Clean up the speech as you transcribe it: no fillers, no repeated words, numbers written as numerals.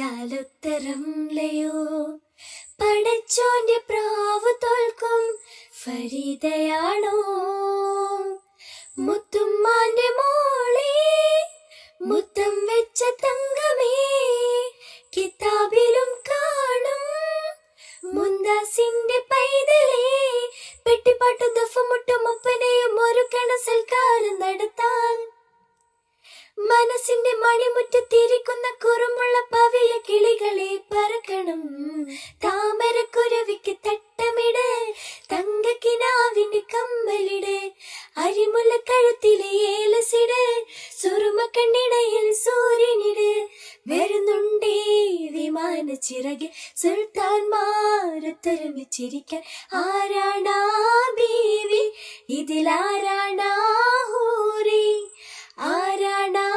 ചോദിച്ചാലുത്തരം ലയോ പടച്ചോന്റെ പ്രാവ് തോൽക്കും ഫരീദയാണോ മുത്തുമ്മാന്റെ മോളെ മുത്തം വെച്ച തങ്കമേ കിതാബിലും കാണും മുന്താസിന്റെ പൈതലേ പെട്ടിപ്പാട്ടും ദഫമുട്ടും ഒപ്പനയും ഒരുക്കണ സൽക്കാരം നടത്താൻ മനസ്സിന്റെ മണിമുറ്റത്തിരിക്കുന്ന കുറുമുള്ള പവിഴ കിളികളെ പറക്കണം താമരക്കുരവിക്ക് തട്ടമിട് തങ്കക്കിനാവിന്റെ കമ്മലിട് അരിമുല്ല കഴുത്തിലെ ഏലസിട് സുറുമ കണ്ണിണയിൽ സൂര്യനിട് വരുന്നുണ്ടേ വിമാന ചിറകിൽ സുൽത്താൻമാരത്തൊരുമിച്ചിരിക്കാൻ ആരാണാ ബീവി ഇതിലാരാണാ ഹൂറി ആരാണാ